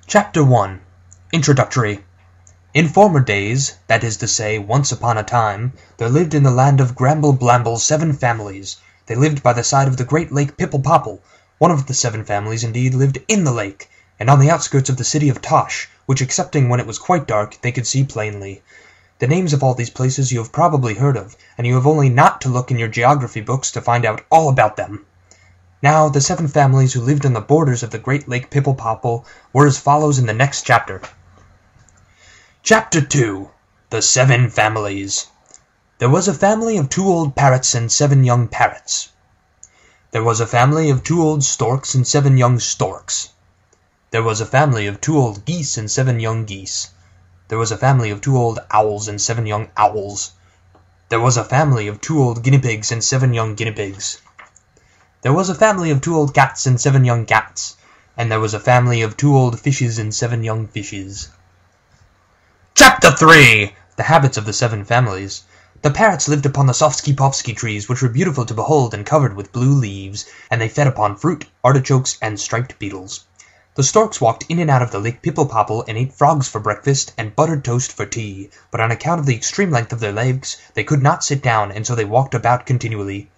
Chapter 1 Introductory. In former days, that is to say, once upon a time, there lived in the land of Gramble-Blamble 7 families. They lived by the side of the great lake Pipple-Popple. One of the 7 families, indeed, lived in the lake, and on the outskirts of the city of Tosh, which, excepting when it was quite dark, they could see plainly. The names of all these places you have probably heard of, and you have only not to look in your geography books to find out all about them. Now, the 7 families who lived on the borders of the great lake Pipple-Popple were as follows in the next chapter. Chapter 2 The 7 Families. There was a family of 2 old parrots and 7 young parrots. There was a family of 2 old storks and 7 young storks. There was a family of 2 old geese and 7 young geese. There was a family of 2 old owls and 7 young owls. There was a family of 2 old guinea pigs and 7 young guinea pigs. There was a family of 2 old cats and 7 young cats, and there was a family of 2 old fishes and 7 young fishes. Chapter 3 The Habits of the 7 Families. The parrots lived upon the softski-popski trees, which were beautiful to behold and covered with blue leaves, and they fed upon fruit, artichokes, and striped beetles. The storks walked in and out of the lake Pipple-Popple and ate frogs for breakfast and buttered toast for tea, but on account of the extreme length of their legs, they could not sit down, and so they walked about continually.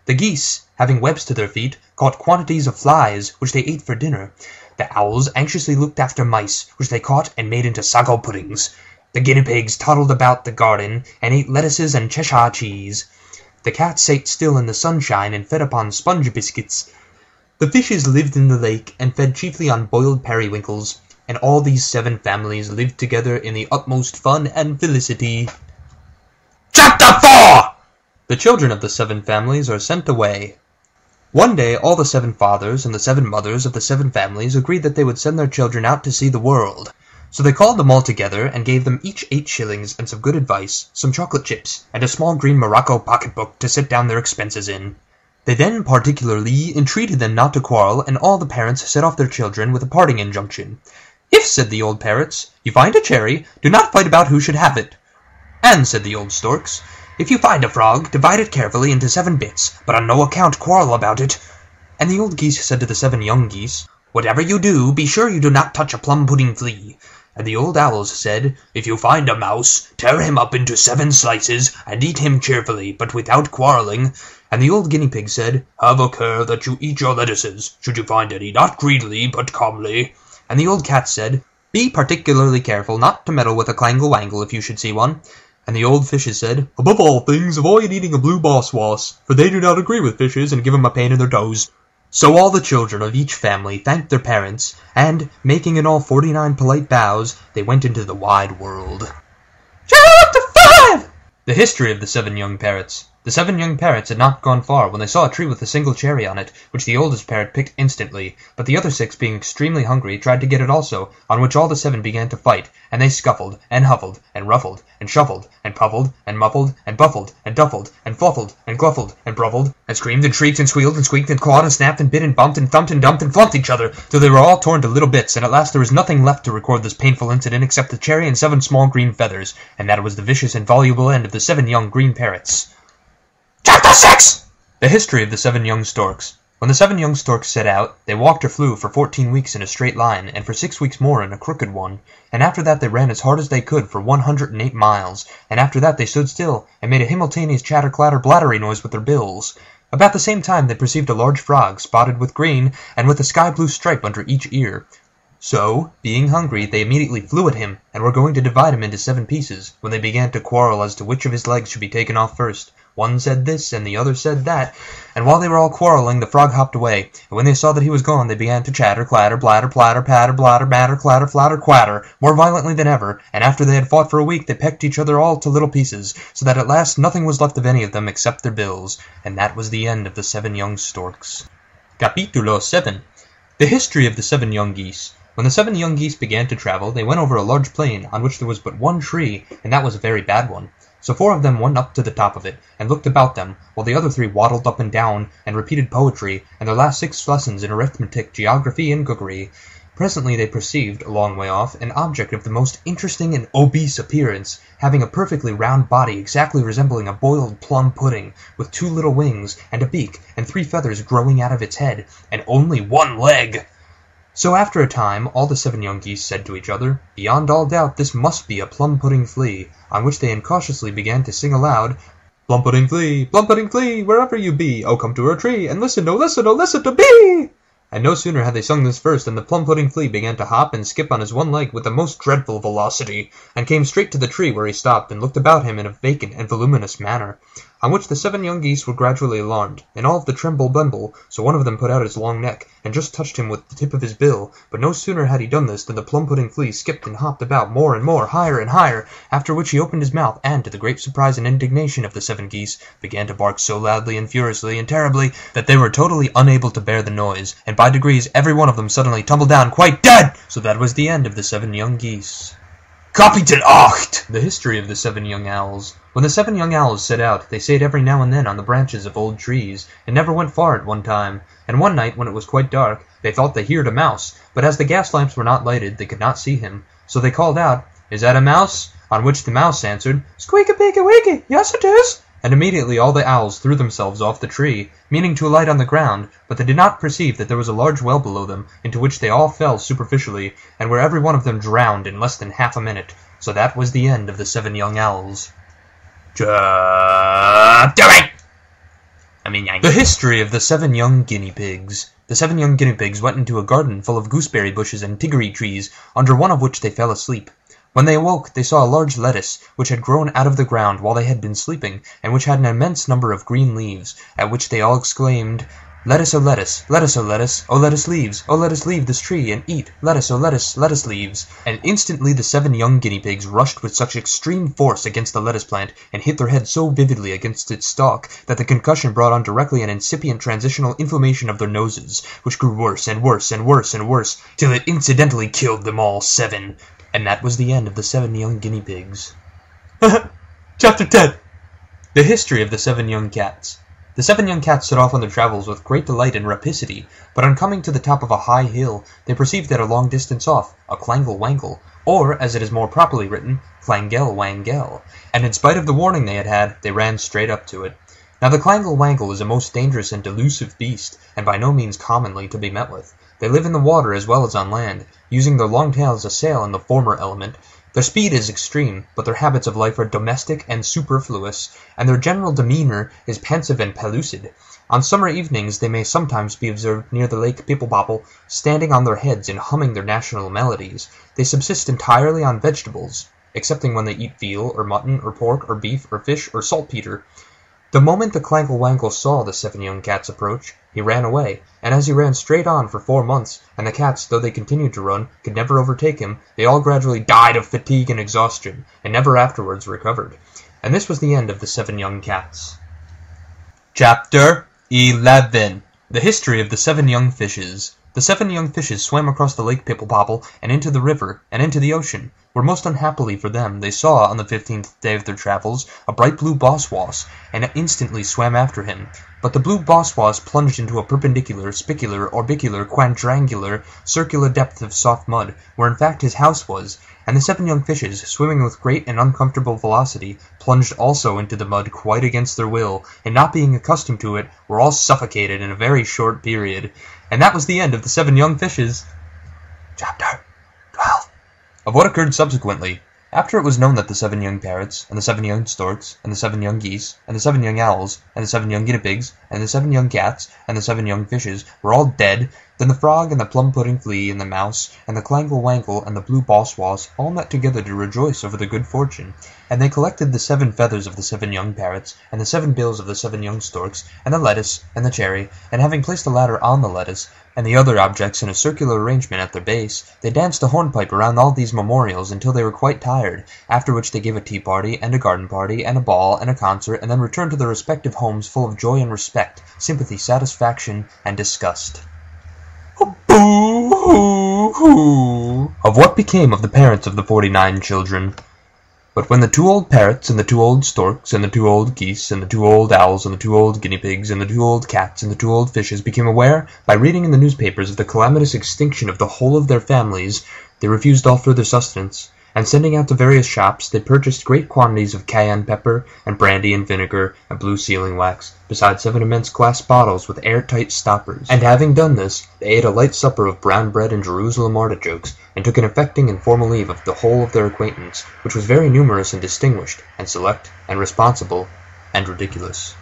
The geese, having webs to their feet, caught quantities of flies, which they ate for dinner. The owls anxiously looked after mice, which they caught and made into sago puddings. The guinea pigs toddled about the garden, and ate lettuces and Cheshire cheese. The cats sat still in the sunshine, and fed upon sponge biscuits. The fishes lived in the lake, and fed chiefly on boiled periwinkles, and all these 7 families lived together in the utmost fun and felicity. Chapter 4 The children of the 7 families are sent away. One day all the 7 fathers and the 7 mothers of the 7 families agreed that they would send their children out to see the world. So they called them all together and gave them each 8 shillings and some good advice, some chocolate chips, and a small green morocco pocketbook to set down their expenses in. They then particularly entreated them not to quarrel, and all the parents set off their children with a parting injunction. "If," said the old parrots, "you find a cherry, do not fight about who should have it." "And," said the old storks, "if you find a frog, divide it carefully into 7 bits, but on no account quarrel about it." And the old geese said to the 7 young geese, "Whatever you do, be sure you do not touch a plum-pudding flea." And the old owls said, "If you find a mouse, tear him up into 7 slices, and eat him cheerfully, but without quarrelling." And the old guinea pig said, "Have a care that you eat your lettuces, should you find any, not greedily, but calmly." And the old cat said, "Be particularly careful not to meddle with a clangle-wangle if you should see one." And the old fishes said, "Above all things, avoid eating a blue boss-woss, for they do not agree with fishes and give them a pain in their toes." So all the children of each family thanked their parents, and, making in all 49 polite bows, they went into the wide world. Chapter 5 The history of the 7 young parrots. The 7 young parrots had not gone far when they saw a tree with a single cherry on it, which the oldest parrot picked instantly, but the other 6, being extremely hungry, tried to get it also, on which all the 7 began to fight, and they scuffled, and huffled, and ruffled, and shuffled, and puffled, and muffled, and buffled, and duffled, and fluffled, and gluffled, and bruffled, and screamed, and shrieked, and squealed, and squeaked, and clawed, and snapped, and bit, and bumped, and thumped, and dumped, and flumped each other, till they were all torn to little bits, and at last there was nothing left to record this painful incident except the cherry and 7 small green feathers, and that was the vicious and voluble end of the 7 young green parrots. Chapter 6 The history of the 7 young storks. When the 7 young storks set out, they walked or flew for 14 weeks in a straight line, and for 6 weeks more in a crooked one, and after that they ran as hard as they could for 108 miles, and after that they stood still, and made a simultaneous chatter-clatter-blattery noise with their bills. About the same time they perceived a large frog, spotted with green, and with a sky-blue stripe under each ear. So, being hungry, they immediately flew at him, and were going to divide him into 7 pieces, when they began to quarrel as to which of his legs should be taken off first. One said this, and the other said that, and while they were all quarreling, the frog hopped away, and when they saw that he was gone, they began to chatter, clatter, blatter, platter, patter, blatter, batter, clatter, flatter, quatter, more violently than ever, and after they had fought for a week, they pecked each other all to little pieces, so that at last nothing was left of any of them except their bills, and that was the end of the 7 young storks. Capítulo 7 The history of the 7 young geese. When the 7 young geese began to travel, they went over a large plain, on which there was but 1 tree, and that was a very bad one. So 4 of them went up to the top of it, and looked about them, while the other 3 waddled up and down, and repeated poetry, and their last 6 lessons in arithmetic, geography, and cookery. Presently they perceived, a long way off, an object of the most interesting and obese appearance, having a perfectly round body exactly resembling a boiled plum pudding, with 2 little wings, and a beak, and 3 feathers growing out of its head, and only 1 leg. So after a time all the 7 young geese said to each other, "Beyond all doubt this must be a plum-pudding flea," on which they incautiously began to sing aloud, plum-pudding flea, wherever you be, oh come to our tree, and listen, oh listen to me!" And no sooner had they sung this verse than the plum-pudding flea began to hop and skip on his one leg with the most dreadful velocity, and came straight to the tree, where he stopped and looked about him in a vacant and voluminous manner. On which the 7 young geese were gradually alarmed, and all of the tremble-bumble, so one of them put out his long neck, and just touched him with the tip of his bill, but no sooner had he done this than the plum-pudding flea skipped and hopped about more and more, higher and higher, after which he opened his mouth, and, to the great surprise and indignation of the 7 geese, began to bark so loudly and furiously and terribly, that they were totally unable to bear the noise, and by degrees every one of them suddenly tumbled down quite dead! So that was the end of the 7 young geese. Kapitel 8! The history of the 7 young owls. When the 7 young owls set out, they stayed every now and then on the branches of old trees, and never went far at one time. And one night, when it was quite dark, they thought they heard a mouse, but as the gas lamps were not lighted, they could not see him. So they called out, "Is that a mouse?" On which the mouse answered, "Squeak-a-peek-a-weeky, yes it is." And immediately all the owls threw themselves off the tree, meaning to alight on the ground, but they did not perceive that there was a large well below them, into which they all fell superficially, and where every one of them drowned in less than half a minute. So that was the end of the 7 young owls. Chapter 8! The history of the 7 young guinea pigs. The 7 young guinea pigs went into a garden full of gooseberry bushes and tiggory trees, under one of which they fell asleep. When they awoke, they saw a large lettuce, which had grown out of the ground while they had been sleeping, and which had an immense number of green leaves, at which they all exclaimed, "Lettuce, oh lettuce, lettuce, oh lettuce, oh lettuce leaves, oh let us leave this tree and eat, lettuce, oh lettuce, lettuce leaves." And instantly the 7 young guinea pigs rushed with such extreme force against the lettuce plant, and hit their heads so vividly against its stalk, that the concussion brought on directly an incipient transitional inflammation of their noses, which grew worse and worse and worse and worse, till it incidentally killed them all 7. And that was the end of the 7 young guinea pigs. Chapter 10. The history of the 7 young cats. The 7 young cats set off on their travels with great delight and rapacity, but on coming to the top of a high hill, they perceived at a long distance off a clangle-wangle, or, as it is more properly written, clangel-wangel, and in spite of the warning they had, they ran straight up to it. Now the clangle-wangle is a most dangerous and delusive beast, and by no means commonly to be met with. They live in the water as well as on land, using their long tail as a sail in the former element. Their speed is extreme, but their habits of life are domestic and superfluous, and their general demeanor is pensive and pellucid. On summer evenings they may sometimes be observed near the lake Pipple-Popple, standing on their heads and humming their national melodies. They subsist entirely on vegetables, excepting when they eat veal, or mutton, or pork, or beef, or fish, or saltpetre. The moment the clangle-wangle saw the 7 young cats approach, he ran away, and as he ran straight on for 4 months, and the cats, though they continued to run, could never overtake him, they all gradually died of fatigue and exhaustion, and never afterwards recovered. And this was the end of the 7 young cats. Chapter 11. The history of the 7 young fishes. The 7 young fishes swam across the lake Pipple-Popple, and into the river, and into the ocean, where most unhappily for them they saw, on the 15th day of their travels, a bright blue boss-woss, and instantly swam after him. But the blue boss-woss plunged into a perpendicular, spicular, orbicular, quadrangular, circular depth of soft mud, where in fact his house was, and the 7 young fishes, swimming with great and uncomfortable velocity, plunged also into the mud quite against their will, and not being accustomed to it, were all suffocated in a very short period. And that was the end of the 7 young fishes. Chapter 12. Of what occurred subsequently. After it was known that the 7 young parrots, and the 7 young storks, and the 7 young geese, and the 7 young owls, and the 7 young guinea pigs, and the 7 young cats, and the 7 young fishes were all dead, then the frog, and the plum-pudding flea, and the mouse, and the clangle-wangle, and the blue boss-woss all met together to rejoice over their good fortune. And they collected the 7 feathers of the 7 young parrots, and the 7 bills of the 7 young storks, and the lettuce, and the cherry, and having placed the ladder on the lettuce, and the other objects in a circular arrangement at their base, they danced a hornpipe around all these memorials until they were quite tired, after which they gave a tea party, and a garden party, and a ball, and a concert, and then returned to their respective homes full of joy and respect, sympathy, satisfaction, and disgust. Boo-hoo-hoo! Of what became of the parents of the 49 children. But when the 2 old parrots, and the 2 old storks, and the 2 old geese, and the 2 old owls, and the 2 old guinea pigs, and the 2 old cats, and the 2 old fishes became aware, by reading in the newspapers, of the calamitous extinction of the whole of their families, they refused all further sustenance, and sending out to various shops, they purchased great quantities of cayenne pepper, and brandy and vinegar, and blue sealing wax, besides 7 immense glass bottles with airtight stoppers. And having done this, they ate a light supper of brown bread and Jerusalem artichokes, and took an affecting and formal leave of the whole of their acquaintance, which was very numerous and distinguished, and select, and responsible, and ridiculous.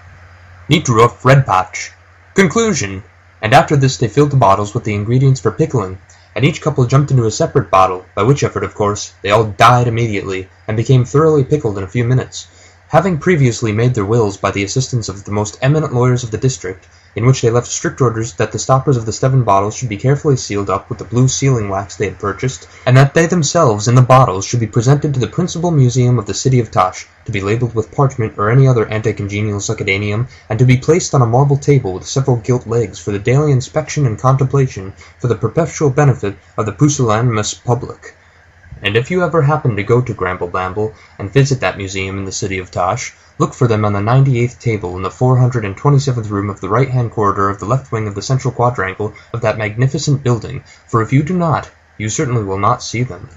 Neat rough red patch. Conclusion. And after this they filled the bottles with the ingredients for pickling, and each couple jumped into a separate bottle, by which effort, of course, they all died immediately, and became thoroughly pickled in a few minutes, having previously made their wills by the assistance of the most eminent lawyers of the district, in which they left strict orders that the stoppers of the 7 bottles should be carefully sealed up with the blue sealing wax they had purchased, and that they themselves in the bottles should be presented to the principal museum of the city of Tosh, to be labeled with parchment or any other anti-congenial succedaneum, and to be placed on a marble table with several gilt legs for the daily inspection and contemplation for the perpetual benefit of the pusillanimous public. And if you ever happen to go to Gramble Blamble and visit that museum in the city of Tosh, look for them on the 98th table in the 427th room of the right-hand corridor of the left wing of the central quadrangle of that magnificent building, for if you do not, you certainly will not see them.